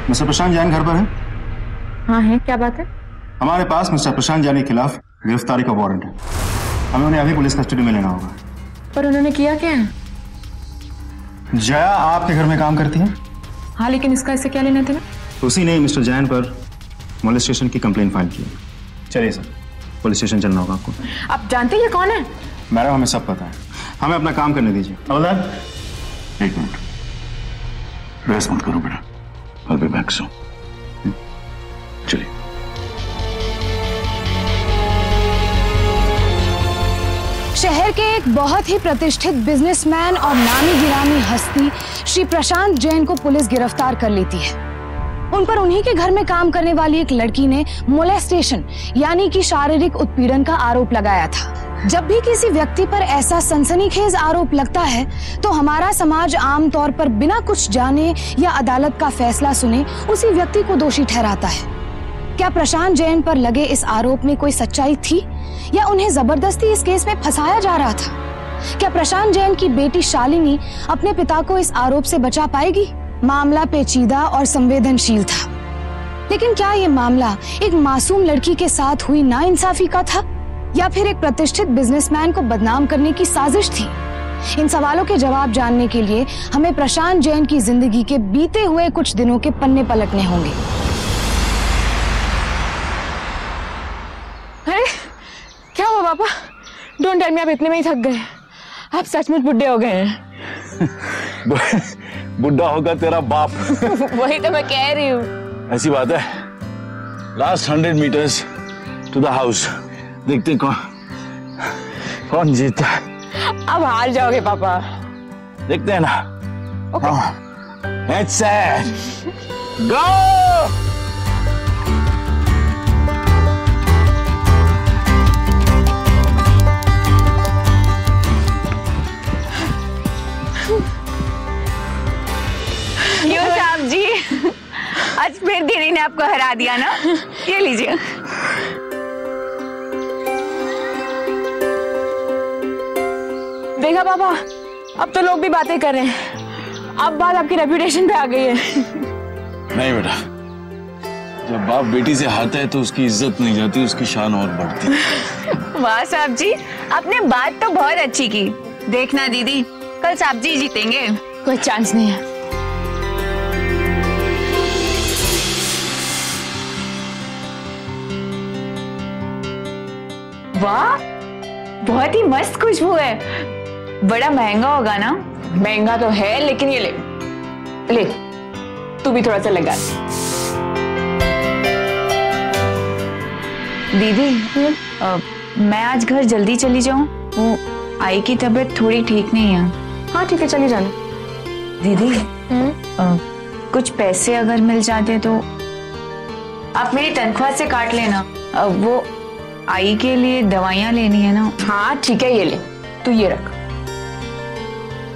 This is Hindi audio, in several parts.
मिस्टर प्रशांत जैन घर पर है? हाँ है, क्या बात है? हमारे पास मिस्टर प्रशांत जैन के खिलाफ गिरफ्तारी का वारंट है। हमें उन्हें अभी पुलिस कस्टडी में लेना होगा। पर उन्होंने किया क्या है? जया आपके घर में काम करती है? हाँ, लेकिन इसका इससे क्या लेना देना? उसी ने मिस्टर जैन पर मोलेस्टेशन की कंप्लेंट फाइल की। चलिए सर, पुलिस स्टेशन चलना होगा आपको। आप जानते हैं ये कौन है? मैडम, हमें सब पता है, हमें अपना काम करने दीजिए। अवलाद, एक मिनट, बहस मत करो बेटा, I'll be back soon. चलिए। शहर के एक बहुत ही प्रतिष्ठित बिजनेसमैन और नामी गिरामी हस्ती श्री प्रशांत जैन को पुलिस गिरफ्तार कर लेती है। उन पर उन्हीं के घर में काम करने वाली एक लड़की ने मोलेस्टेशन यानी कि शारीरिक उत्पीड़न का आरोप लगाया था। जब भी किसी व्यक्ति पर ऐसा सनसनीखेज आरोप लगता है तो हमारा समाज आमतौर पर बिना कुछ जाने या अदालत का फैसला सुने उसी व्यक्ति को दोषी ठहराता है। क्या प्रशांत जैन पर लगे इस आरोप में कोई सच्चाई थी या उन्हें जबरदस्ती इस केस में फंसाया जा रहा था? क्या प्रशांत जैन की बेटी शालिनी अपने पिता को इस आरोप से बचा पाएगी? मामला पेचीदा और संवेदनशील था, लेकिन क्या ये मामला एक मासूम लड़की के साथ हुई नाइंसाफी का था या फिर एक प्रतिष्ठित बिजनेसमैन को बदनाम करने की साजिश थी? इन सवालों के जवाब जानने के लिए हमें प्रशांत जैन की जिंदगी के बीते हुए कुछ दिनों के पन्ने पलटने होंगे। अरे क्या हुआ पापा? डोंट टेल मी, आप इतने में ही थक गए। आप सचमुच बुढ़े हो गए हैं। बुढ़ा होगा तेरा बाप। वही तो मैं कह रही हूँ। ऐसी बात है। Last 100 metres to the house, देखते कौन जीतता है। अब हार जाओगे पापा। देखते हैं ना। Okay. Let's go! क्यों साहब जी, आज फिर दीदी ने आपको हरा दिया ना? ये लीजिए। देखा पापा, अब तो लोग भी बातें कर रहे हैं। अब बात आपकी रेपुटेशन पे आ गई है। नहीं बेटा, जब बाप बेटी से हारता है तो उसकी इज्जत नहीं जाती, उसकी शान और बढ़ती है। वाह साहब जी, आपने बात तो बहुत अच्छी की। देखना दीदी, कल साहब जी जीतेंगे। कोई चांस नहीं है। वाह, बहुत ही मस्त खुशबू है। बड़ा महंगा होगा ना? महंगा तो है, लेकिन ये ले ले, तू भी थोड़ा सा लगा। दीदी, मैं आज घर जल्दी चली जाऊं? वो आई की तबीयत थोड़ी ठीक नहीं है। हाँ ठीक है, चली जाना। दीदी, कुछ पैसे अगर मिल जाते तो आप मेरी तनख्वाह से काट लेना। वो आई के लिए दवाइयाँ लेनी है ना। हाँ ठीक है, ये ले, तू ये रख।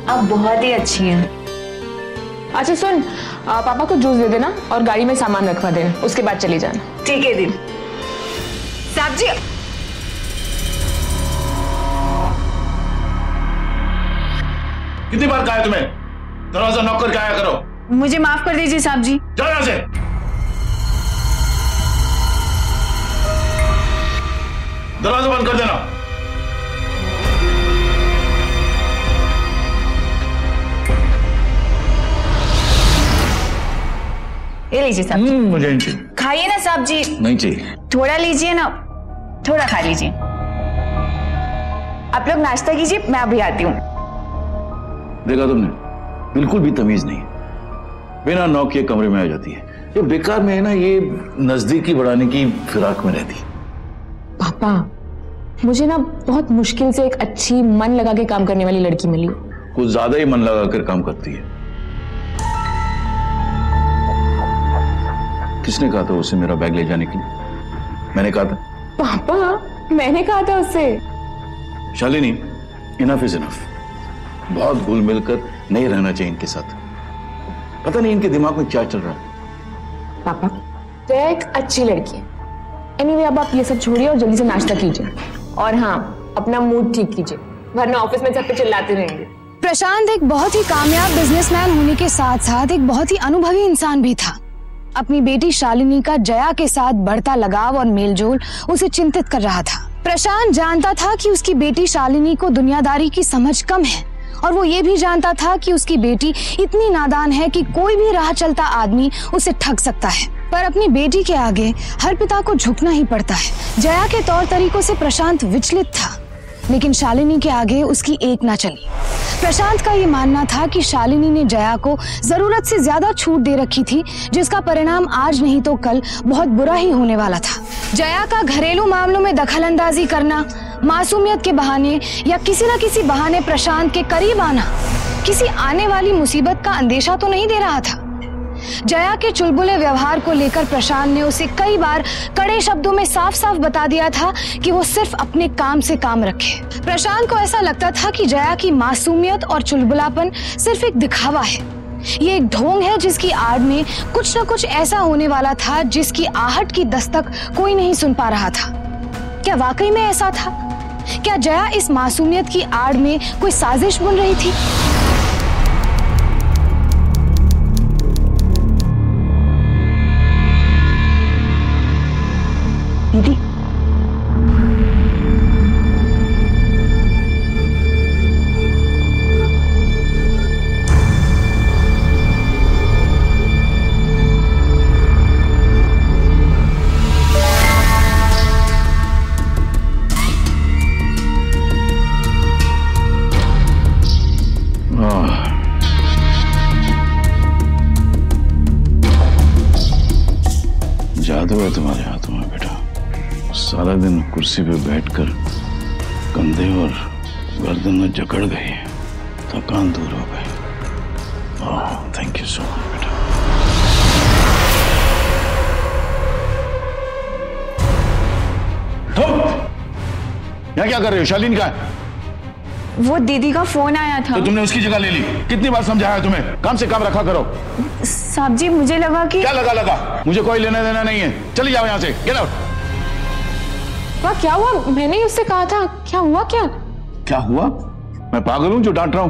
आप बहुत ही अच्छी हैं। अच्छा सुन, पापा को जूस दे देना और गाड़ी में सामान रखवा देना, उसके बाद चली जाना। ठीक है दीदी। साहब जी, कितनी बार कहा है तुम्हें दरवाजा नॉक करके आया करो? मुझे माफ कर दीजिए साहब जी। जाओ यहां से। दरवाजा बंद कर देना। ये लीजिए साहब जी। मुझे नहीं चाहिए। खाइए ना साहब जी। नहीं चाहिए। थोड़ा लीजिए ना, थोड़ा खा लीजिए। आप लोग नाश्ता कीजिए, मैं अभी आती हूँ। देखा तुमने, बिल्कुल भी तमीज नहीं, बिना नॉक के कमरे में आ जाती है। ये बेकार में है ना, ये नजदीकी बढ़ाने की फिराक में रहती। पापा, मुझे ना बहुत मुश्किल से एक अच्छी मन लगा के काम करने वाली लड़की मिली। कुछ ज्यादा ही मन लगा कर काम करती है। किसने कहा था उसे मेरा बैग ले जाने के लिए? मैंने कहा था। पापा, मैंने कहा था उससे। Shalini, enough is enough. बहुत घुल मिलकर नहीं रहना चाहिए इनके साथ। पता नहीं इनके दिमाग में क्या चल रहा है। पापा, तो एक अच्छी लड़की है। एनीवे, अब आप ये सब छोड़िए और जल्दी से नाश्ता कीजिए। और हाँ, अपना मूड ठीक कीजिए, वरना ऑफिस में सब पे चिल्लाते रहेंगे। प्रशांत एक बहुत ही कामयाब बिजनेसमैन होने के साथ साथ एक बहुत ही अनुभवी इंसान भी था। अपनी बेटी शालिनी का जया के साथ बढ़ता लगाव और मेलजोल उसे चिंतित कर रहा था। प्रशांत जानता था कि उसकी बेटी शालिनी को दुनियादारी की समझ कम है और वो ये भी जानता था कि उसकी बेटी इतनी नादान है कि कोई भी राह चलता आदमी उसे ठग सकता है। पर अपनी बेटी के आगे हर पिता को झुकना ही पड़ता है। जया के तौर तरीकों से प्रशांत विचलित था, लेकिन शालिनी के आगे उसकी एक ना चली। प्रशांत का ये मानना था कि शालिनी ने जया को जरूरत से ज्यादा छूट दे रखी थी, जिसका परिणाम आज नहीं तो कल बहुत बुरा ही होने वाला था। जया का घरेलू मामलों में दखलंदाजी करना, मासूमियत के बहाने या किसी न किसी बहाने प्रशांत के करीब आना किसी आने वाली मुसीबत का अंदेशा तो नहीं दे रहा था। जया के चुलबुले व्यवहार को लेकर प्रशांत ने उसे कई बार कड़े शब्दों में साफ साफ बता दिया था कि वो सिर्फ अपने काम से काम रखे। प्रशांत को ऐसा लगता था कि जया की मासूमियत और चुलबुलापन सिर्फ एक दिखावा है, ये एक ढोंग है जिसकी आड़ में कुछ न कुछ ऐसा होने वाला था जिसकी आहट की दस्तक कोई नहीं सुन पा रहा था। क्या वाकई में ऐसा था? क्या जया इस मासूमियत की आड़ में कोई साजिश बुन रही थी? दीदी, जादू है तुम्हारे हाथों में बेटा। सारा दिन कुर्सी पे बैठकर कंधे और गर्दन में जकड़ गई, थकान दूर हो गई। थैंक यू सो मच बेटा। यहाँ क्या कर रहे हो? शालिनी कहाँ है? वो दीदी का फोन आया था। तो तुमने उसकी जगह ले ली? कितनी बार समझाया तुम्हें? काम से काम रखा करो। साहब जी, मुझे लगा कि... क्या लगा? मुझे कोई लेना देना नहीं है। चली जाओ यहाँ से, गेट आउट। वाह, क्या हुआ? मैंने ही उससे कहा था। क्या हुआ? क्या हुआ? मैं पागल हूं जो डांट रहा हूं?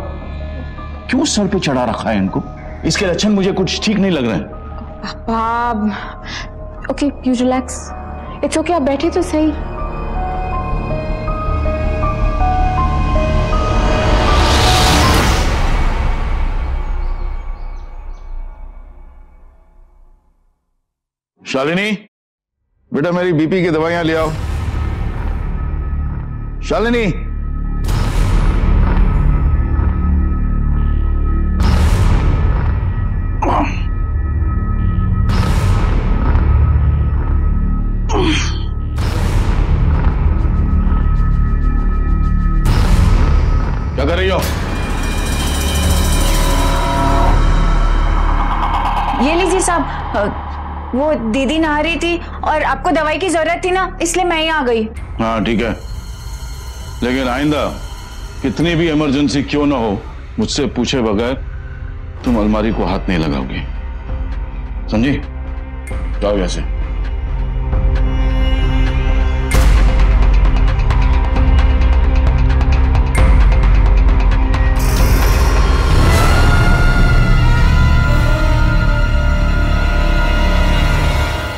क्यों सर पे चढ़ा रखा है इनको? इसके लक्षण मुझे कुछ ठीक नहीं लग रहे हैं। पापा, okay, you relax, it's okay, आप बैठे तो सही। शालिनी, बेटा मेरी बीपी की दवाइयां ले आओ। शालिनी, क्या कर रही हो? ये लीजिए साहब, वो दीदी नहा रही थी और आपको दवाई की जरूरत थी ना, इसलिए मैं ही आ गई। हाँ ठीक है, लेकिन आइंदा कितनी भी इमरजेंसी क्यों ना हो, मुझसे पूछे बगैर तुम अलमारी को हाथ नहीं लगाओगे, समझी? जाओ यहाँ से।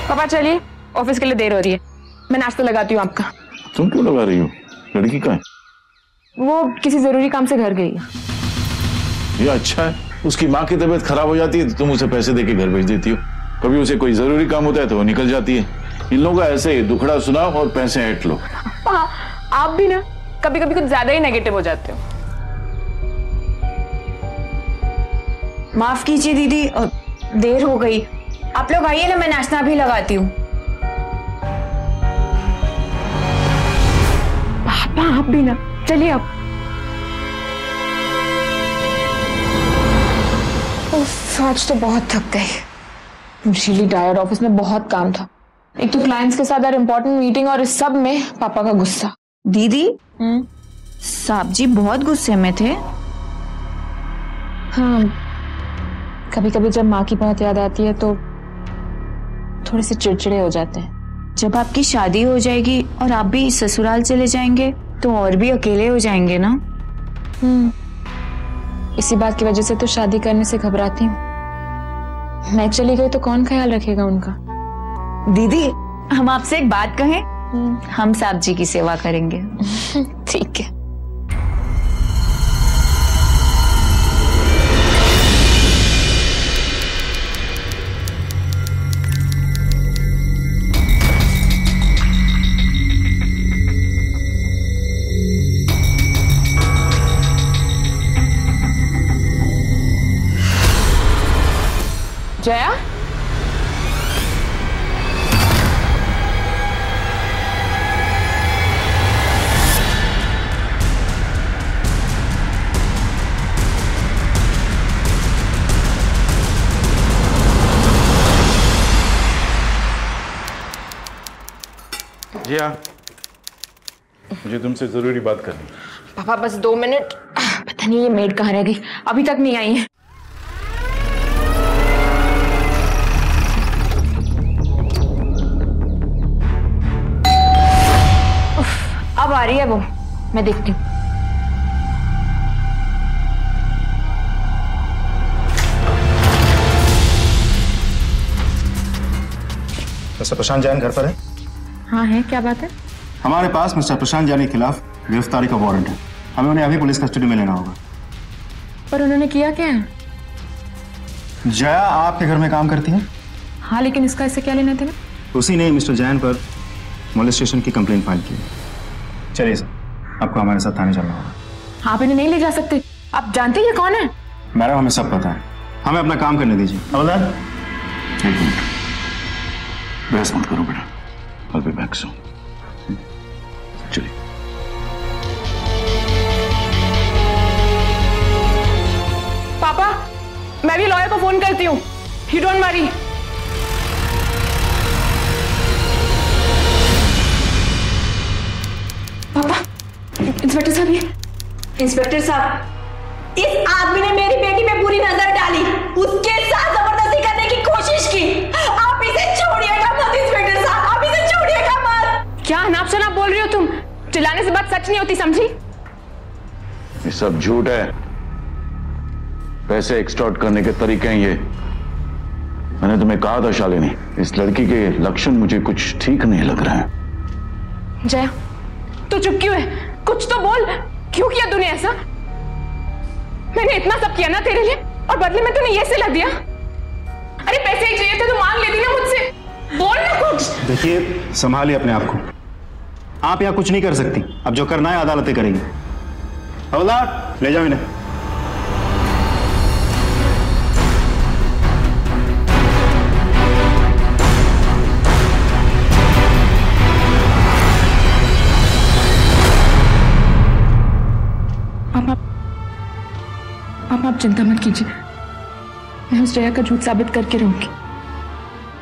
पापा चलिए, ऑफिस के लिए देर हो रही है, मैं नाश्ता लगाती हूँ आपका। तुम क्यों लगा रही हो? लड़की कहाँ है? वो किसी जरूरी काम से घर गई है। ये अच्छा है, उसकी माँ की तबीयत खराब हो जाती है तो तुम उसे पैसे देके घर भेज देती हो। कभी उसे कोई जरूरी काम होता है तो वो निकल जाती है। इन लोगों का ऐसे ही दुखड़ा सुनाओ और पैसे ऐंठ लो। आप भी ना कभी कभी कुछ ज्यादा ही नेगेटिव हो जाते हो। माफ कीजिए दीदी, देर हो गई। आप लोग आइए ना, मैं नाश्ता भी लगाती हूँ। पापा आप भी ना, चलिए आप। आज तो बहुत थक गई, रियली टायर्ड। ऑफिस में बहुत काम था, एक तो क्लाइंट्स के साथ इम्पोर्टेंट मीटिंग और इस सब में पापा का गुस्सा। दीदी, साहब जी बहुत गुस्से में थे। हाँ, कभी कभी जब माँ की बहुत याद आती है तो थोड़े से चिड़चिड़े हो जाते हैं। जब आपकी शादी हो जाएगी और आप भी ससुराल चले जाएंगे तो और भी अकेले हो जाएंगे ना। इसी बात की वजह से तो शादी करने से घबराती हूँ। मैं चली गई तो कौन ख्याल रखेगा उनका? दीदी, हम आपसे एक बात कहें? हम साहब जी की सेवा करेंगे। ठीक है। जया, जी हाँ, मुझे तुमसे जरूरी बात करनी। पापा बस 2 मिनट। पता नहीं ये मेड कहाँ रह गई, अभी तक नहीं आई है। अब आ रही है वो, मैं देखती हूँ। मिस्टर प्रशांत जैन घर पर है? हाँ है, क्या बात है? हमारे पास मिस्टर प्रशांत जैन के खिलाफ गिरफ्तारी का वारंट है। हमें उन्हें अभी पुलिस कस्टडी में लेना होगा। पर उन्होंने किया क्या है? जया आपके घर में काम करती है? हाँ, लेकिन इसका इससे क्या लेना था? उसी ने मिस्टर जैन पर मोलेस्टेशन की कंप्लेंट फाइल की। चलिए सर, आपको हमारे साथ थाने चलना होगा। आप इन्हें नहीं ले जा सकते। आप जानते हैं ये कौन है? मैडम, हमें सब पता है, हमें अपना काम करने दीजिए। हवलदार, एक मिनट, बहस मत करो बेटा, I'll be back soon. चलिए। पापा, मैं भी लॉयर को फोन करती हूँ। You don't worry। पापा, इंस्पेक्टर साहब ये। इंस्पेक्टर साहब, इस आदमी ने मेरी बेटी पे बुरी नजर डाली, उसके साथ जबरदस्ती करने की कोशिश की। आप इसे छोड़िएगा मत इंस्पेक्टर साहब, आप इसे छोड़िएगा मत। क्या अनाप शनाप बोल रही हो तुम? चिल्लाने से बात सच नहीं होती, समझी? ये सब झूठ है, पैसे एक्सटॉर्ट करने के तरीके हैं ये। मैंने तुम्हें कहा था शालिनी, इस लड़की के लक्षण मुझे कुछ ठीक नहीं लग रहे हैं। जया, तू चुप क्यों है? कुछ तो बोल, क्यों किया तूने ऐसा? मैंने इतना सब किया ना तेरे लिए, और बदले में तूने ये सिला दिया। अरे पैसे ही चाहिए थे तो मांग लेती ना मुझसे, बोल ना कुछ। देखिए, संभालिए अपने आप को। आप यहाँ कुछ नहीं कर सकती, अब जो करना है अदालतें करेंगी। हवलदार, ले जाओ इन्हें। आप चिंता मत कीजिए, मैं उस जया का झूठ साबित करके रहूंगी।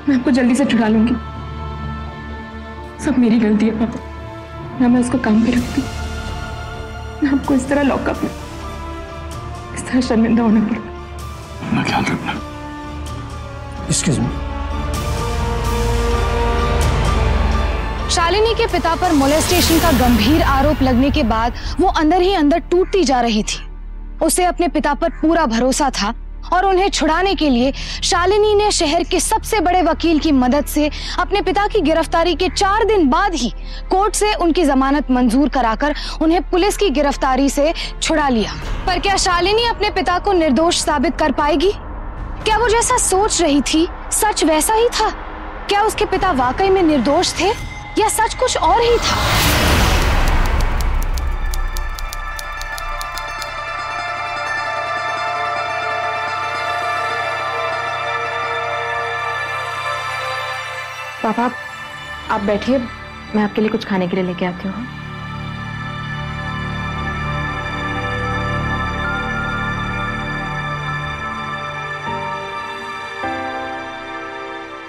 मैं आपको जल्दी से छुड़ा लूंगी। सब मेरी गलती है पापा, ना मैं उसको काम पे रखती, ना आपको इस तरह लॉकअप में इस तरह शर्मिंदा होना पड़ा। अपना ख्याल रखना। Excuse me. शालिनी के पिता पर मोलेस्टेशन का गंभीर आरोप लगने के बाद वो अंदर ही अंदर टूटती जा रही थी। उसे अपने पिता पर पूरा भरोसा था और उन्हें छुड़ाने के लिए शालिनी ने शहर के सबसे बड़े वकील की मदद से अपने पिता की गिरफ्तारी के 4 दिन बाद ही कोर्ट से उनकी जमानत मंजूर कराकर उन्हें पुलिस की गिरफ्तारी से छुड़ा लिया। पर क्या शालिनी अपने पिता को निर्दोष साबित कर पाएगी? क्या वो जैसा सोच रही थी सच वैसा ही था? क्या उसके पिता वाकई में निर्दोष थे या सच कुछ और ही था? पापा, आप बैठिए, मैं आपके लिए कुछ खाने के लिए लेके आती हूँ।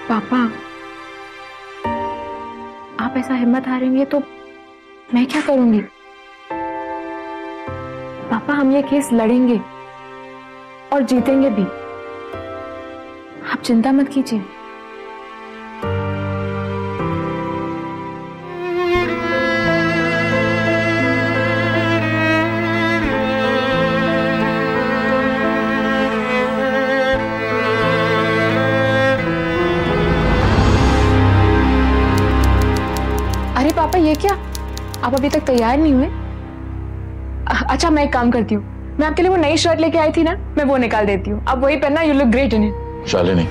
पापा, आप ऐसा हिम्मत हारेंगे तो मैं क्या करूंगी? पापा, हम ये केस लड़ेंगे और जीतेंगे भी। आप चिंता मत कीजिए। आप अभी तक तैयार नहीं हुए? अच्छा मैं एक काम करती हूँ, मैं आपके लिए वो नई शर्ट लेके आई थी ना, मैं वो निकाल देती हूँ, आप वही पहनना, you look great in it. Shalini,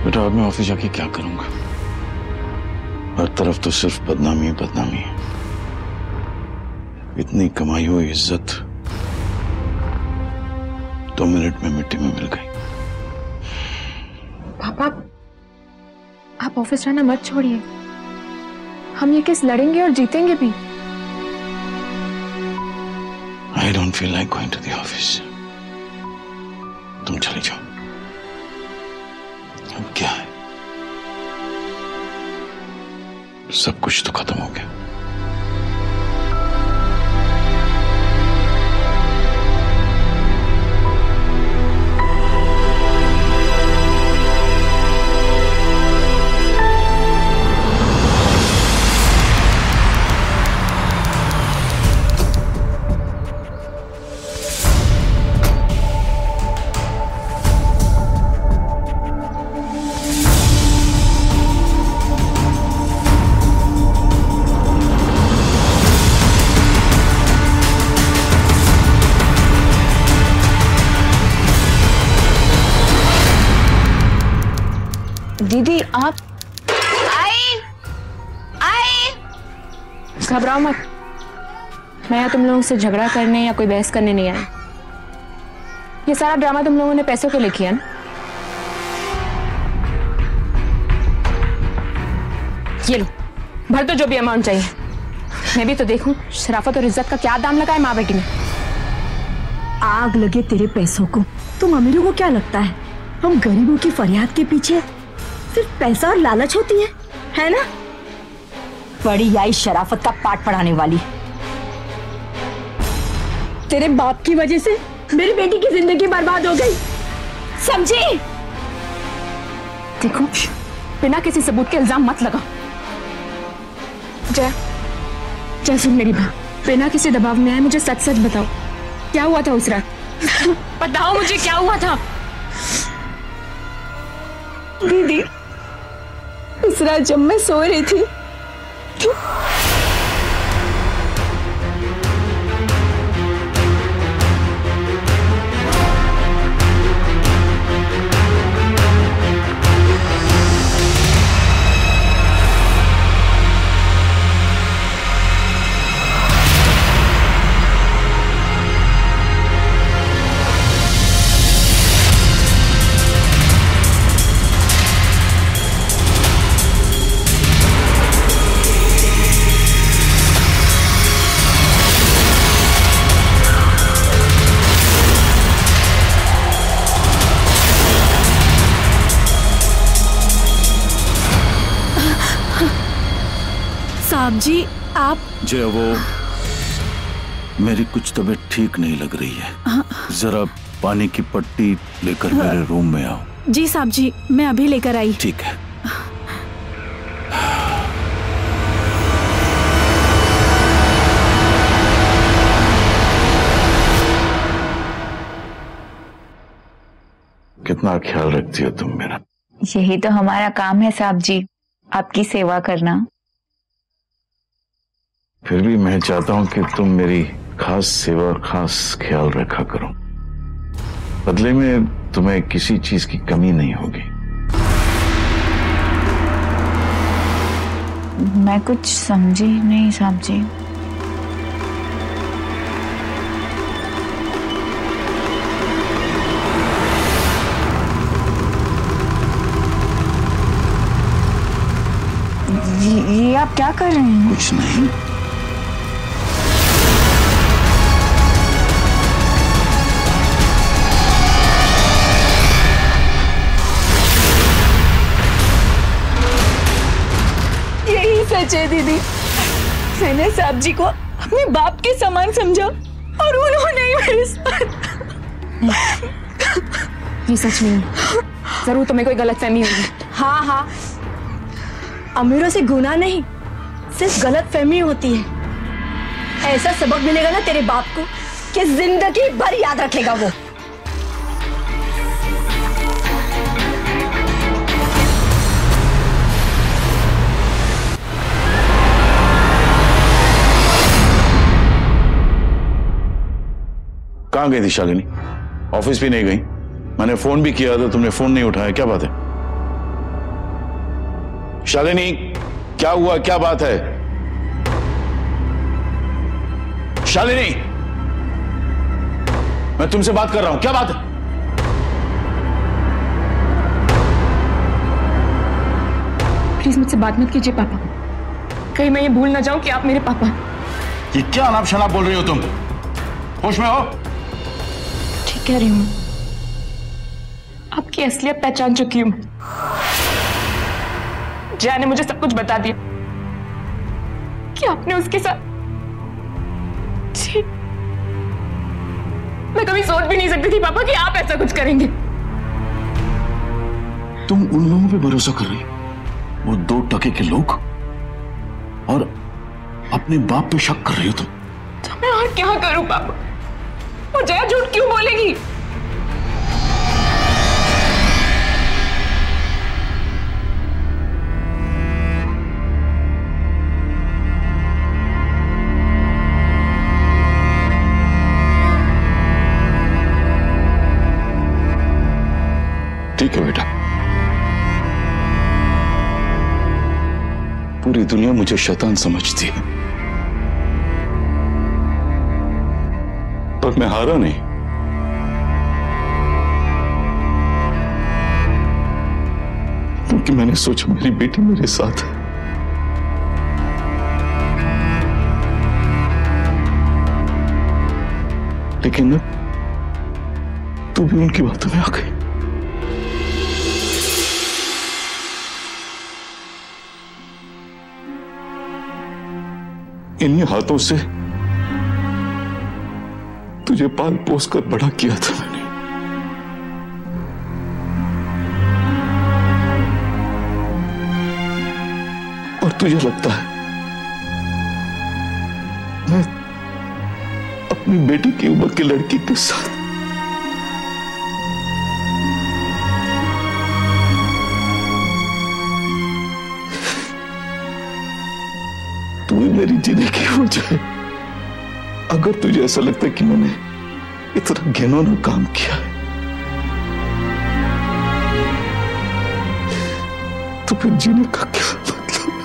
बेटा अब मैं ऑफिस जाके क्या करूंगा? हर तरफ तो सिर्फ बदनामी बदनामी है। इतनी कमाई हुई इज्जत 2 मिनट में मिट्टी में मिल गई। पापा आप ऑफिस जाना मत छोड़िए, हम ये केस लड़ेंगे और जीतेंगे भी। I don't feel like going to the office. तुम चली जाओ। अब क्या है, सब कुछ तो खत्म हो गया। दीदी आप आई घबराओ मत, मैं यहाँ तुम लोगों से झगड़ा करने या कोई बहस करने नहीं आई। ये सारा ड्रामा तुम लोगों ने पैसों के लिए किया ना? ये लो, भर दो जो भी अमाउंट चाहिए। मैं भी तो देखूं शराफत और इज्जत का क्या दाम लगा है माँ बेटी में। आग लगे तेरे पैसों को, तुम अमीरों को क्या लगता है हम गरीबों की फरियाद के पीछे सिर्फ पैसा और लालच होती है ना? बड़ी आई शराफत का पाठ पढ़ाने वाली। तेरे बाप की वजह से मेरी बेटी की जिंदगी बर्बाद हो गई, समझी? देखो बिना किसी सबूत के इल्जाम मत लगा। जय सुन मेरी बात, बिना किसी दबाव में आए मुझे सच सच बताओ, क्या हुआ था उस रात? बताओ मुझे क्या हुआ था। दीदी उस रात जब मैं सो रही थी साहब जी आप जय, वो मेरी कुछ तबीयत ठीक नहीं लग रही है। जरा पानी की पट्टी लेकर मेरे रूम में आओ। जी साहब जी, मैं अभी लेकर आई। ठीक है। कितना ख्याल रखती हो तुम मेरा। यही तो हमारा काम है साहब जी, आपकी सेवा करना। फिर भी मैं चाहता हूं कि तुम मेरी खास सेवा और खास ख्याल रखा करो। बदले में तुम्हें किसी चीज की कमी नहीं होगी। मैं कुछ समझी नहीं साहब जी। ये आप क्या कर रहे हैं? कुछ नहीं। यही सच है दीदी, मैंने साहब जी को अपने बाप के समान समझा और उन्होंने ही मेरे साथ। ये सच नहीं है, जरूर तुम्हें कोई गलतफहमी हुई। हाँ, अमीरों से गुनाह नहीं, सिर्फ गलतफहमी होती है। ऐसा सबक मिलेगा ना तेरे बाप को कि जिंदगी भर याद रखेगा वो। कहाँ गई थी शालिनी? ऑफिस भी नहीं गई? मैंने फोन भी किया था, तुमने फोन नहीं उठाया, क्या बात है? शालिनी क्या हुआ, क्या बात है? शालिनी, मैं तुमसे बात कर रहा हूं, क्या बात है? प्लीज मुझसे बात मत कीजिए पापा, कहीं मैं ये भूल ना जाऊं कि आप मेरे पापा। ये क्या अनाप शनाप बोल रही हो तुम? होश में हो? ठीक कह रही हूं, आपकी असलियत पहचान चुकी हूं। जया ने मुझे सब कुछ बता दिया कि आपने उसके साथ। जी, मैं कभी सोच भी नहीं सकती थी पापा कि आप ऐसा कुछ करेंगे। तुम उन लोगों पे भरोसा कर रही हो, वो 2 टके के लोग, और अपने बाप पे शक कर रही हो तुम? तो मैं और क्या करूं पापा? वो जया झूठ क्यों बोलेगी? ठीक है बेटा, पूरी दुनिया मुझे शैतान समझती है, पर मैं हारा नहीं। क्योंकि मैंने सोचा मेरी बेटी मेरे साथ है। लेकिन अब तू भी उनकी बातों में आ गई। इन्हीं हाथों से तुझे पाल पोस कर बड़ा किया था मैंने, और तुझे लगता है मैं अपनी बेटी की उम्र की लड़की के साथ तू ही मेरी जीने की वजह है। अगर तुझे ऐसा लगता है कि मैंने इतना घिनौना काम किया है, तो फिर जीने का क्या मतलब है?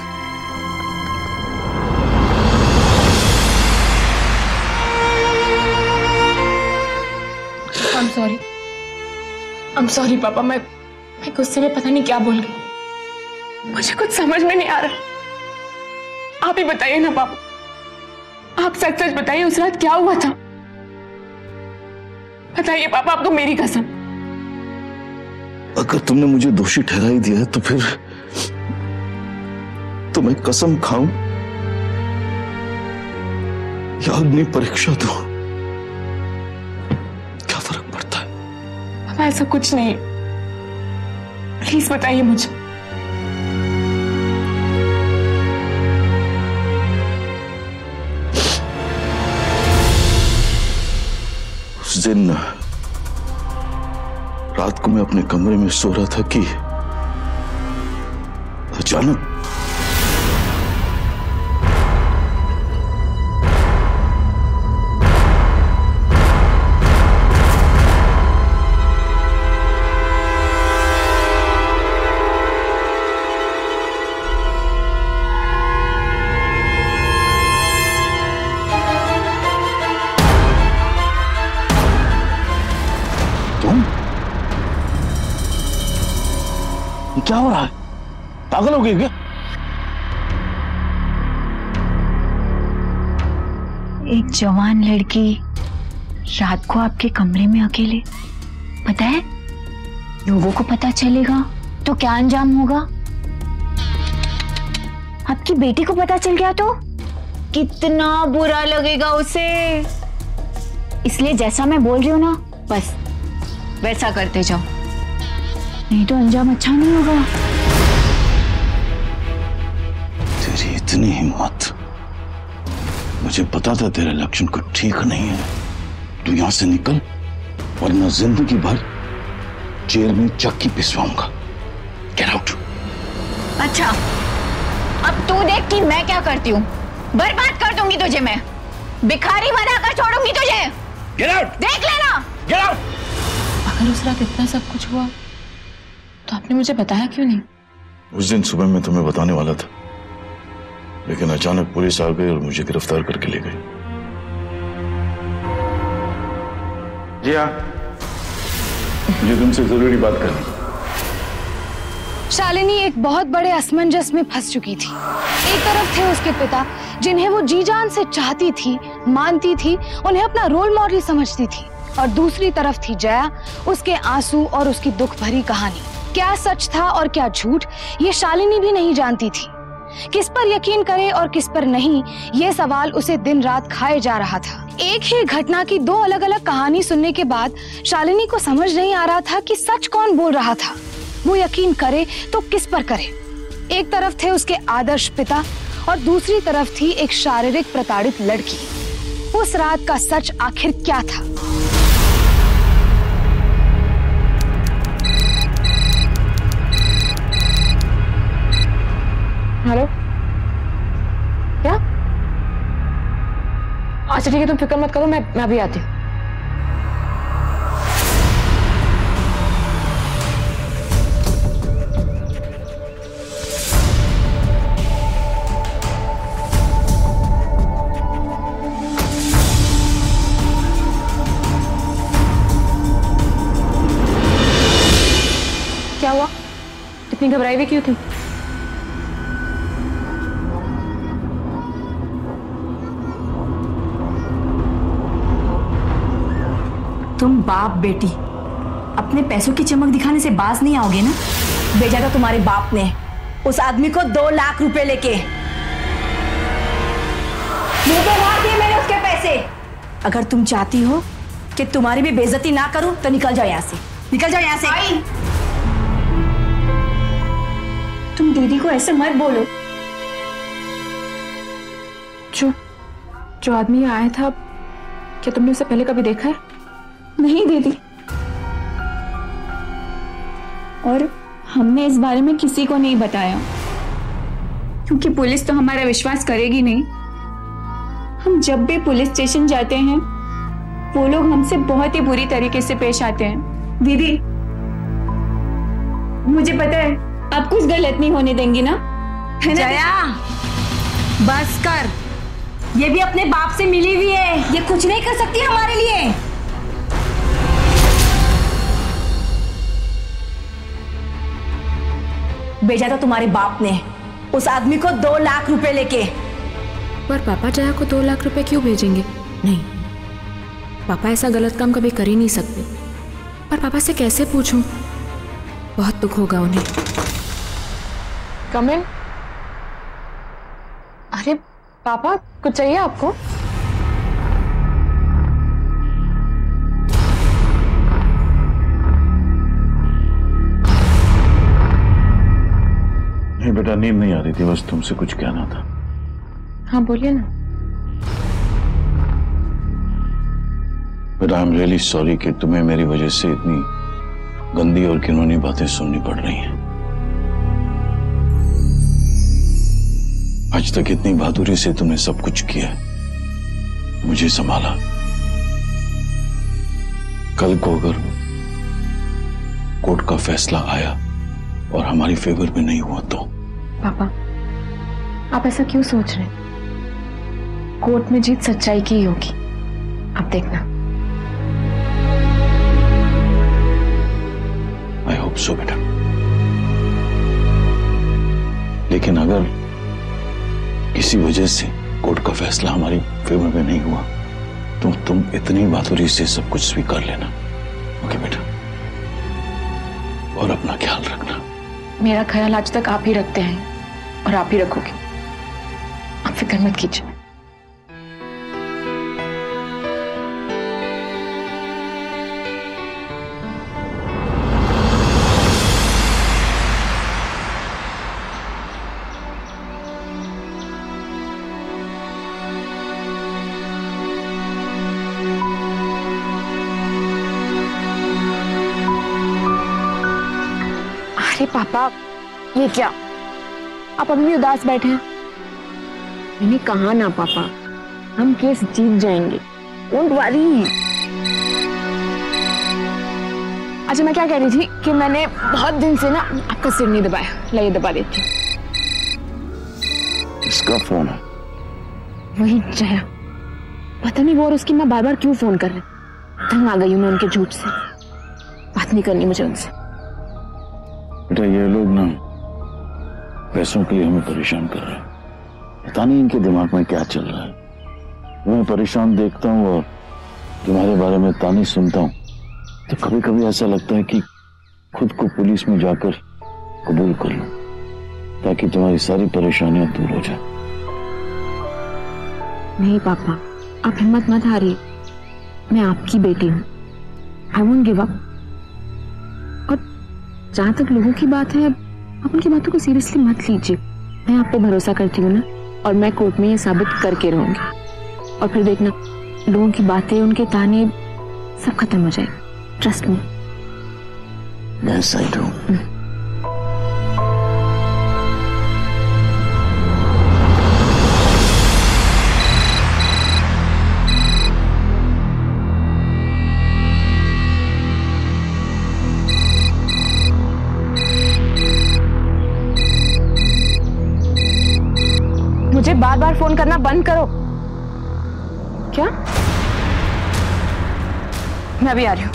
I'm sorry पापा, मैं गुस्से में पता नहीं क्या बोल गई। मुझे कुछ समझ में नहीं आ रहा। आप ही बताइए ना पापा, आप सच सच बताइए, उस रात क्या हुआ था? बताइए पापा, आपको मेरी कसम। अगर तुमने मुझे दोषी ठहरा ही दिया है तो फिर तो मैं कसम खाऊं या अग्नि परीक्षा दूं, क्या फर्क पड़ता है? पापा ऐसा कुछ नहीं, प्लीज बताइए मुझे। उस दिन रात को मैं अपने कमरे में सो रहा था कि अचानक क्या हो रहा है? पागल हो गई क्या? एक जवान लड़की रात को आपके कमरे में अकेले, पता है लोगों को पता चलेगा तो क्या अंजाम होगा? आपकी बेटी को पता चल गया तो कितना बुरा लगेगा उसे। इसलिए जैसा मैं बोल रही हूँ ना, बस वैसा करते जाओ, नहीं तो अंजाम अच्छा नहीं होगा। तेरी इतनी हिम्मत! मुझे पता था तेरे लक्षण को ठीक नहीं है। तू यहां से निकल, वरना जिंदगी भर जेल में चक्की पिसवाऊंगा। Get out. अच्छा, अब तू देख कि मैं क्या करती हूँ। बर्बाद कर दूंगी तुझे मैं, भिखारी बनाकर छोड़ूंगी तुझे। Get out. देख लेना। Get out. अगर उस रात इतना सब कुछ हुआ तो आपने मुझे बताया क्यों नहीं? उस दिन सुबह मैं तुम्हें बताने वाला था, लेकिन अचानक पुलिस आ गई और मुझे गिरफ्तार करके ले गई। जी हाँ, मुझे तुमसे जरूरी बात करनी। शालिनी एक बहुत बड़े असमंजस में फंस चुकी थी। एक तरफ थे उसके पिता, जिन्हें वो जी जान से चाहती थी, मानती थी, उन्हें अपना रोल मॉडल समझती थी, और दूसरी तरफ थी जया, उसके आंसू और उसकी दुख भरी कहानी। क्या सच था और क्या झूठ, ये शालिनी भी नहीं जानती थी। किस पर यकीन करे और किस पर नहीं, ये सवाल उसे दिन रात खाए जा रहा था। एक ही घटना की दो अलग अलग कहानी सुनने के बाद शालिनी को समझ नहीं आ रहा था कि सच कौन बोल रहा था। वो यकीन करे तो किस पर करे। एक तरफ थे उसके आदर्श पिता और दूसरी तरफ थी एक शारीरिक प्रताड़ित लड़की। उस रात का सच आखिर क्या था? हेलो, क्या? अच्छा ठीक है, तुम फिक्र मत करो, मैं अभी आती हूँ। क्या हुआ? इतनी घबराई हुई क्यों थी? तुम बाप बेटी अपने पैसों की चमक दिखाने से बाज नहीं आओगे ना? भेजा था तुम्हारे बाप ने उस आदमी को 2 लाख रुपए लेके। मुंह पे मार दिए मैंने उसके पैसे। अगर तुम चाहती हो कि तुम्हारी भी बेइज्जती ना करूं तो निकल जाओ यहाँ से, निकल जाओ यहाँ से। तुम दीदी को ऐसे मत बोलो। जो आदमी आया था, क्या तुमने उसे पहले कभी देखा है? नहीं दीदी, और हमने इस बारे में किसी को नहीं बताया, क्योंकि पुलिस तो हमारा विश्वास करेगी नहीं। हम जब भी पुलिस स्टेशन जाते हैं वो लोग हमसे बहुत ही बुरी तरीके से पेश आते हैं। दीदी, मुझे पता है आप कुछ गलत नहीं होने देंगी ना, है ना? जया, बस कर। ये भी अपने बाप से मिली हुई है, ये कुछ नहीं कर सकती हमारे लिए। भेजा था तुम्हारे बाप ने उस आदमी को 2 लाख रुपए लेके। पर पापा जया को 2 लाख रुपए क्यों भेजेंगे? नहीं, पापा ऐसा गलत काम कभी कर ही नहीं सकते। पर पापा से कैसे पूछूं? बहुत दुख होगा उन्हें। कम इन। अरे पापा, कुछ चाहिए आपको? नहीं बेटा, नींद नहीं आ रही थी, बस तुमसे कुछ कहना था। हाँ बोलिए ना। बेटा, आई एम रियली सॉरी कि तुम्हें मेरी वजह से इतनी गंदी और घिनौनी बातें सुननी पड़ रही हैं। आज तक इतनी बहादुरी से तुमने सब कुछ किया, मुझे संभाला। कल को अगर कोर्ट का फैसला आया और हमारी फेवर में नहीं हुआ तो? पापा, आप ऐसा क्यों सोच रहे हैं? कोर्ट में जीत सच्चाई की ही होगी, आप देखना। आई होप सो बेटा। लेकिन अगर किसी वजह से कोर्ट का फैसला हमारी फेवर में नहीं हुआ तो तुम इतनी बहादुरी से सब कुछ स्वीकार लेना, ओके बेटा? और अपना ख्याल रखना। मेरा ख्याल आज तक आप ही रखते हैं और आप ही रखोगे, आप फिक्र मत कीजिए। अरे पापा, ये क्या? आप अभी भी उदास बैठे हैं? मैंने कहा ना पापा, हम केस जीत जाएंगे, डोंट वरी। अच्छा मैं क्या कह रही थी कि मैंने बहुत दिन से ना आपका सिर नहीं दबाया, लाइए दबा देती हूँ। किसका फोन है? वही जया, पता नहीं वो और उसकी माँ बार बार क्यों फोन कर रहे। तंग आ गई हूँ मैं उनके झूठ से, बात नहीं करनी मुझे उनसे। बेटा ये लोग ना पैसों के लिए हमें परेशान कर रहे हैं। पता नहीं इनके दिमाग में क्या चल रहा है। मैं परेशान देखता हूँ और तुम्हारे बारे में ताने सुनता हूँ तो कभी कभी ऐसा लगता है कि खुद को पुलिस में जाकर कबूल कर लूं ताकि तुम्हारी सारी परेशानियां दूर हो जाए। नहीं पापा, आप हिम्मत मत हारिए, मैं आपकी बेटी हूँ। I won't give up. और जहां तक लोगों की बात है, आप उनकी बातों को सीरियसली मत लीजिए। मैं आप पे भरोसा करती हूँ ना, और मैं कोर्ट में ये साबित करके रहूंगी। और फिर देखना, लोगों की बातें, उनके ताने सब खत्म हो जाएगा। Trust me. Yes, I do. मुझे बार बार फोन करना बंद करो। क्या? मैं अभी आ रही हूँ।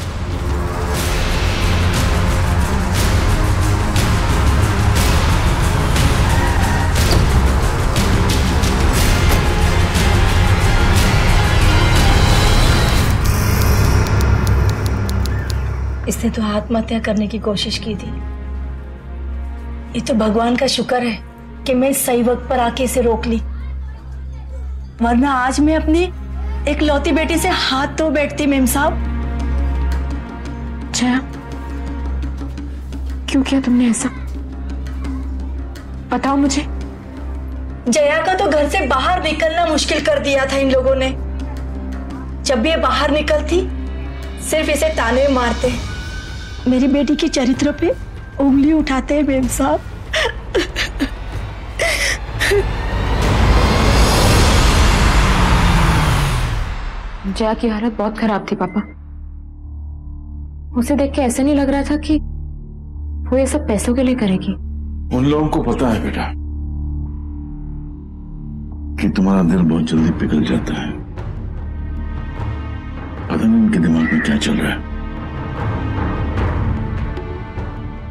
इसने तो आत्महत्या करने की कोशिश की थी। ये तो भगवान का शुक्र है कि मैं सही वक्त पर आके इसे रोक ली, वरना आज मैं अपनी एक लौती बेटी से हाथ धो बैठती। मेम साहब, जया, क्यों किया तुमने ऐसा? बताओ मुझे। जया का तो घर से बाहर निकलना मुश्किल कर दिया था इन लोगों ने। जब भी ये बाहर निकलती सिर्फ इसे ताने मारते, मेरी बेटी के चरित्र पे उंगली उठाते हैं। मेम साहब, जया की हालत बहुत खराब थी पापा। उसे देख के ऐसा नहीं लग रहा था कि वो ये सब पैसों के लिए करेगी। उन लोगों को पता है बेटा कि तुम्हारा दिल बहुत जल्दी पिघल जाता है। पता नहीं उनके दिमाग में क्या चल रहा है।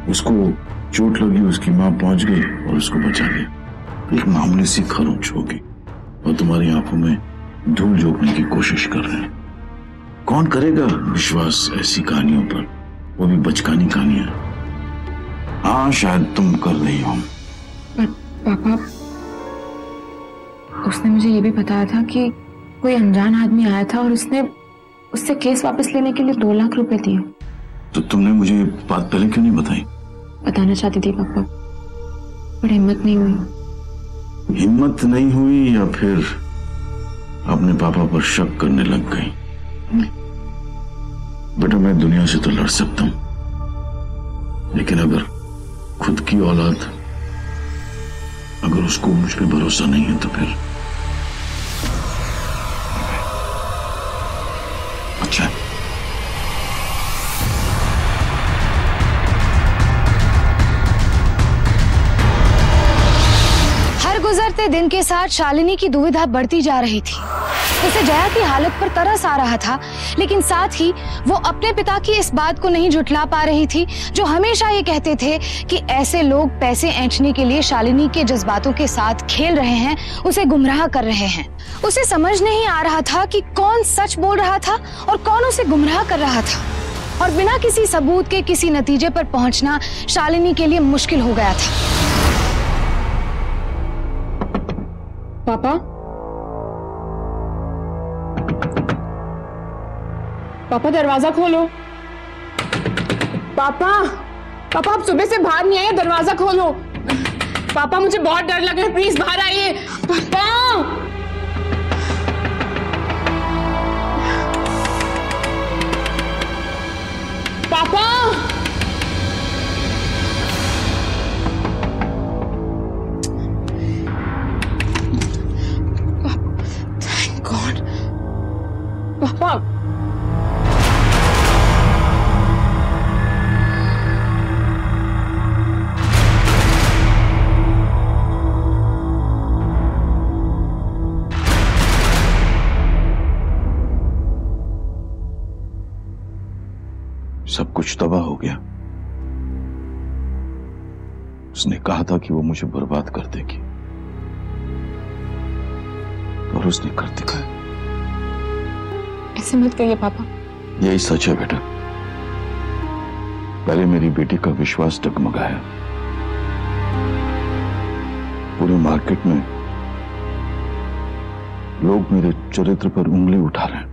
उसको चोट लगी, उसकी मां पहुंच गई और उसको बचा लिया। एक मामूली सी खरोंच होगी और तुम्हारी आंखों में धूल झोंकने की कोशिश कर रहे हैं। कौन करेगा विश्वास ऐसी कहानियों पर, वो भी बचकानी कहानियां। हाँ, शायद तुम कर रही हो। पर पापा, उसने मुझे ये भी बताया था कि कोई अनजान आदमी आया था और उसने उससे केस वापस लेने के लिए 2 लाख रुपए दिए। तो तुमने मुझे ये बात पहले क्यों नहीं बताई? बताना चाहती थी पापा, पर हिम्मत नहीं हुई। हिम्मत नहीं हुई या फिर अपने पापा पर शक करने लग गई? बेटा, मैं दुनिया से तो लड़ सकता हूं, लेकिन अगर खुद की औलाद, अगर उसको मुझ पे भरोसा नहीं है तो फिर अच्छा। हर गुजरते दिन के साथ शालिनी की दुविधा बढ़ती जा रही थी। उसे जया की हालत पर तरस आ रहा था, लेकिन साथ ही वो अपने पिता की इस बात को नहीं झुठला पा रही थी, जो हमेशा ये कहते थे कि ऐसे लोग पैसे ऐंठने के लिए शालिनी के जज्बातों के साथ खेल रहे हैं, उसे गुमराह कर रहे हैं। उसे समझ नहीं आ रहा था कि कौन सच बोल रहा था और कौन उसे गुमराह कर रहा था, और बिना किसी सबूत के किसी नतीजे पर पहुंचना शालिनी के लिए मुश्किल हो गया था। पापा, पापा दरवाजा खोलो। पापा, पापा आप सुबह से बाहर नहीं आए, दरवाजा खोलो। पापा मुझे बहुत डर लग रहा है, प्लीज बाहर आइए। पापा, पापा, थैंक गॉड। सब कुछ तबाह हो गया। उसने कहा था कि वो मुझे बर्बाद कर देगी और उसने कर दिखाया। ऐसे मत कहिए पापा। यही सच है बेटा। पहले मेरी बेटी का विश्वास डगमगाया। पूरे मार्केट में लोग मेरे चरित्र पर उंगली उठा रहे हैं,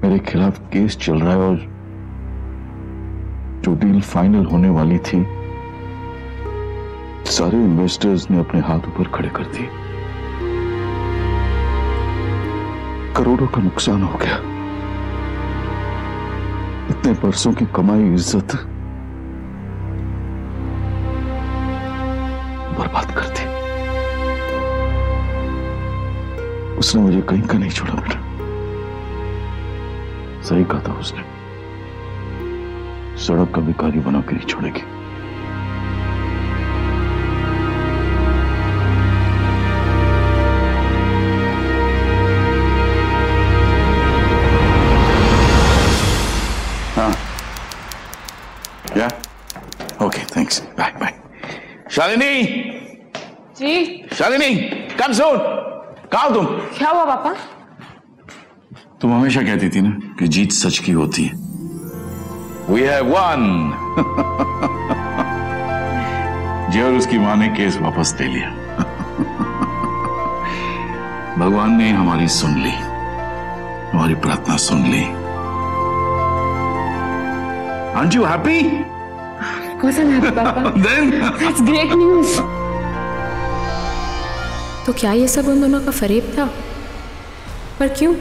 मेरे खिलाफ केस चल रहा है और जो डील फाइनल होने वाली थी सारे इन्वेस्टर्स ने अपने हाथ ऊपर खड़े कर दिए। करोड़ों का नुकसान हो गया। इतने बरसों की कमाई, इज्जत बर्बाद कर दी। उसने मुझे कहीं का नहीं छोड़ा बेटा। सही कहा था उसने, सड़क का भिखारी बना के नहीं छोड़ेगी। हाँ, या okay, thanks, bye bye. Shalini ji. Shalini, come soon. कहाँ हो तुम? क्या हुआ पापा? तुम हमेशा कहती थी ना कि जीत सच की होती है। We have won। जय और उसकी मां ने केस वापस ले लिया। भगवान ने हमारी सुन ली, हमारी प्रार्थना सुन ली। Aren't you happy? कौन सा हैप्पी पापा? Then That's great news। तो क्या ये सब उन दोनों का फरेब था? पर क्यों?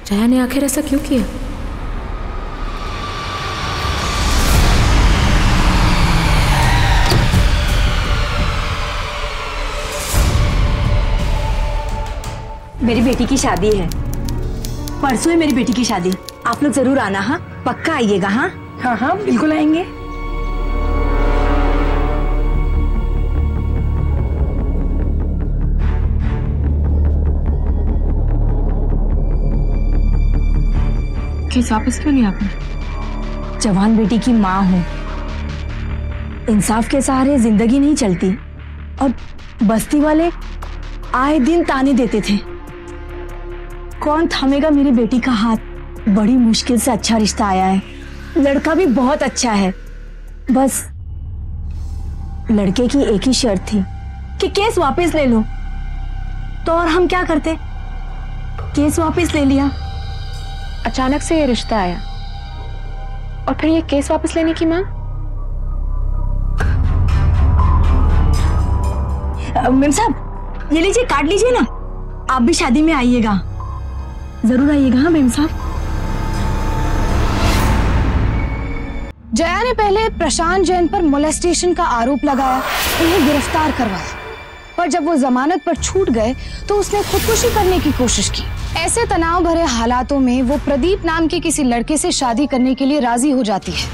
जया ने आखिर ऐसा क्यों किया? मेरी बेटी की शादी है, परसों है मेरी बेटी की शादी। आप लोग जरूर आना। हाँ, पक्का आइएगा। हाँ हाँ हाँ, बिल्कुल आएंगे। केस वापस क्यों नहीं आपने? जवान बेटी की माँ हूँ, इंसाफ के सहारे जिंदगी नहीं चलती। और बस्ती वाले आए दिन ताने देते थे, कौन थामेगा मेरी बेटी का हाथ। बड़ी मुश्किल से अच्छा रिश्ता आया है, लड़का भी बहुत अच्छा है। बस लड़के की एक ही शर्त थी कि केस वापस ले लो। तो और हम क्या करते, केस वापस ले लिया। अचानक से ये रिश्ता आया और फिर ये केस वापस लेने की मांग। मेम साहब, ये लीजिए, काट लीजिए ना। आप भी शादी में आइएगा, जरूर आइएगा। हाँ मेम साहब। जया ने पहले प्रशांत जैन पर मोलेस्टेशन का आरोप लगाया, उन्हें गिरफ्तार करवाया, पर जब वो जमानत पर छूट गए तो उसने खुदकुशी करने की कोशिश की। ऐसे तनाव भरे हालातों में वो प्रदीप नाम के किसी लड़के से शादी करने के लिए राजी हो जाती है।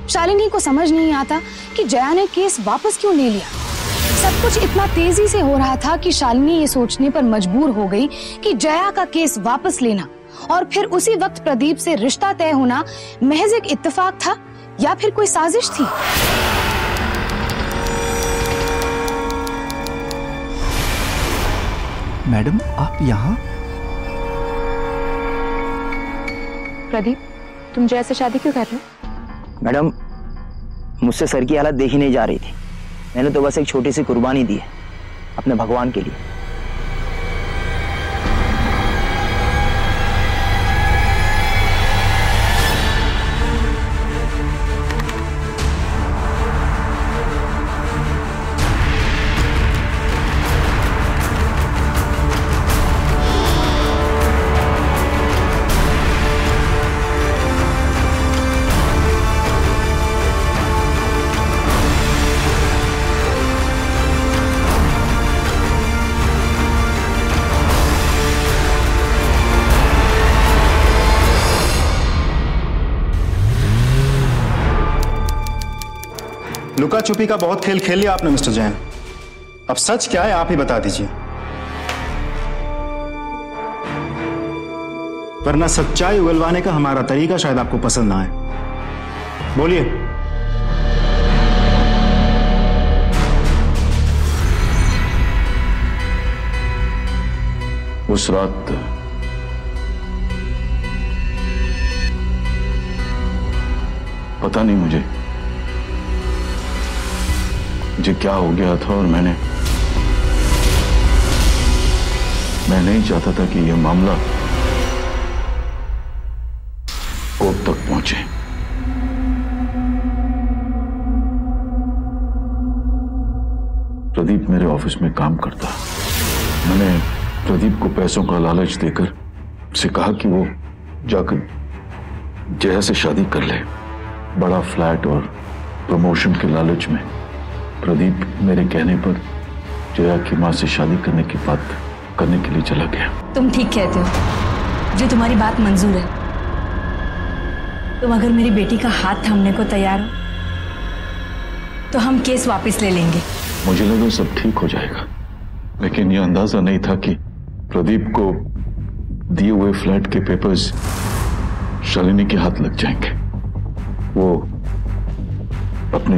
शालिनी को समझ नहीं आता कि जया ने केस वापस क्यों ले लिया। सब कुछ इतना तेजी से हो रहा था कि शालिनी ये सोचने पर मजबूर हो गई कि जया का केस वापस लेना और फिर उसी वक्त प्रदीप से रिश्ता तय होना महज एक इत्तेफाक था या फिर कोई साजिश थी। मैडम, आप यहाँ? प्रदीप, तुम जया से शादी क्यों कर रहे हो? मैडम, मुझसे सर की हालत देखी नहीं जा रही थी। मैंने तो बस एक छोटी सी कुर्बानी दी है अपने भगवान के लिए। लुका छुपी का बहुत खेल खेल लिया आपने मिस्टर जैन। अब सच क्या है आप ही बता दीजिए, वरना सच्चाई उगलवाने का हमारा तरीका शायद आपको पसंद ना आए। बोलिए। उस रात पता नहीं मुझे क्या हो गया था, और मैं नहीं चाहता था कि यह मामला कोर्ट तक पहुंचे। प्रदीप मेरे ऑफिस में काम करता। मैंने प्रदीप को पैसों का लालच देकर उसे कहा कि वो जाकर जया से शादी कर ले। बड़ा फ्लैट और प्रमोशन के लालच में प्रदीप मेरे कहने पर जया की मां से शादी करने की बात करने के लिए चला गया। तुम ठीक कहते हो, जो तुम्हारी बात मंजूर है। तुम अगर मेरी बेटी का हाथ थामने को तैयार हो तो हम केस वापस ले लेंगे। मुझे लगा सब ठीक हो जाएगा, लेकिन यह अंदाजा नहीं था कि प्रदीप को दिए हुए फ्लैट के पेपर्स शालिनी के हाथ लग जाएंगे। वो अपने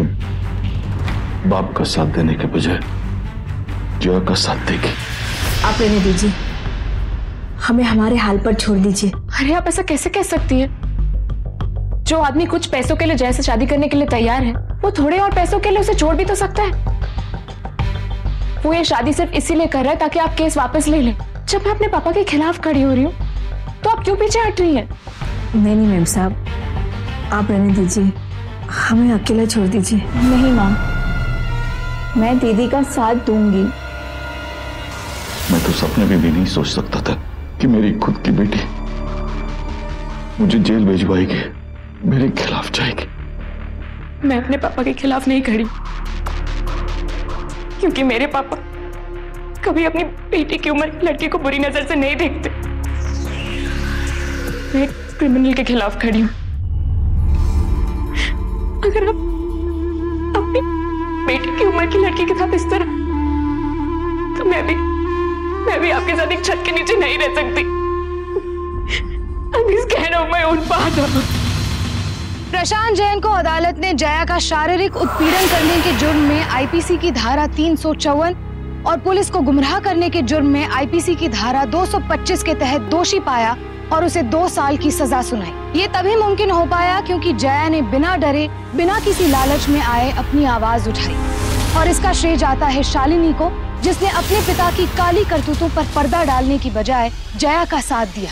बाप का साथ देने के बजाय जया का साथ देगी। आप रहने दीजिए, हमें हमारे हाल पर छोड़ दीजिए। अरे आप ऐसा कैसे कह सकती हैं? जो आदमी कुछ पैसों के लिए जया से शादी करने के लिए तैयार है, वो थोड़े और पैसों के लिए उसे छोड़ भी तो सकता है। वो ये शादी सिर्फ इसीलिए कर रहा है ताकि आप केस वापस ले लें। जब मैं अपने पापा के खिलाफ खड़ी हो रही हूँ तो आप क्यों पीछे हट रही हैं? नहीं मैम साहब, आप रहने दीजिए, हमें अकेला छोड़ दीजिए। नहीं माँ, मैं दीदी का साथ दूंगी। मैं तो सपने में भी नहीं सोच सकता था कि मेरी खुद की बेटी मुझे जेल भिजवाएगी, मेरे खिलाफ जाएगी। मैं अपने पापा के खिलाफ नहीं खड़ी, क्योंकि मेरे पापा कभी अपनी बेटी की उम्र की लड़की को बुरी नजर से नहीं देखते। मैं एक क्रिमिनल के खिलाफ खड़ी हूं। अगर आप अपनी बेटी की उम्र की लड़की के साथ इस तरह, तो मैं भी आपके साथ एक छत के नीचे नहीं रह सकती। I'm scared of my own father. प्रशांत जैन को अदालत ने जया का शारीरिक उत्पीड़न करने के जुर्म में आईपीसी की धारा 354 और पुलिस को गुमराह करने के जुर्म में आईपीसी की धारा 225 के तहत दोषी पाया और उसे 2 साल की सजा सुनाई। ये तभी मुमकिन हो पाया क्योंकि जया ने बिना डरे, बिना किसी लालच में आए अपनी आवाज उठाई। और इसका श्रेय जाता है शालिनी को, जिसने अपने पिता की काली करतूतों पर पर्दा डालने की बजाय जया का साथ दिया,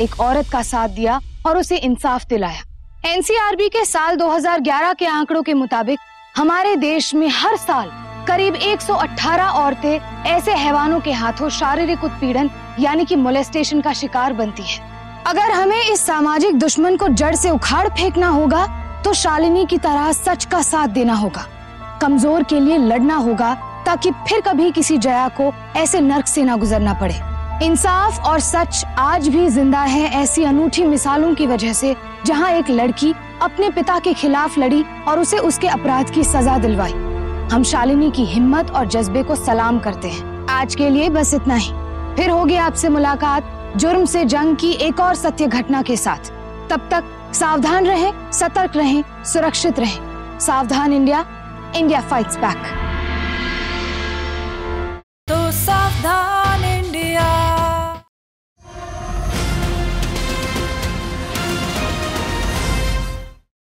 एक औरत का साथ दिया और उसे इंसाफ दिलाया। एनसीआरबी के साल 2011 के आंकड़ों के मुताबिक हमारे देश में हर साल करीब 118 औरतें ऐसे हैवानों के हाथों शारीरिक उत्पीड़न यानी कि मोलेस्टेशन का शिकार बनती हैं। अगर हमें इस सामाजिक दुश्मन को जड़ से उखाड़ फेंकना होगा तो शालिनी की तरह सच का साथ देना होगा, कमजोर के लिए लड़ना होगा, ताकि फिर कभी किसी जया को ऐसे नर्क से ना गुजरना पड़े। इंसाफ और सच आज भी जिंदा है ऐसी अनूठी मिसालों की वजह से, जहां एक लड़की अपने पिता के खिलाफ लड़ी और उसे उसके अपराध की सजा दिलवाई। हम शालिनी की हिम्मत और जज्बे को सलाम करते हैं। आज के लिए बस इतना ही। फिर होगी आपसे मुलाकात जुर्म से जंग की एक और सत्य घटना के साथ। तब तक सावधान रहें, सतर्क रहें, सुरक्षित रहें। सावधान इंडिया, इंडिया फाइट्स बैक। तो सावधान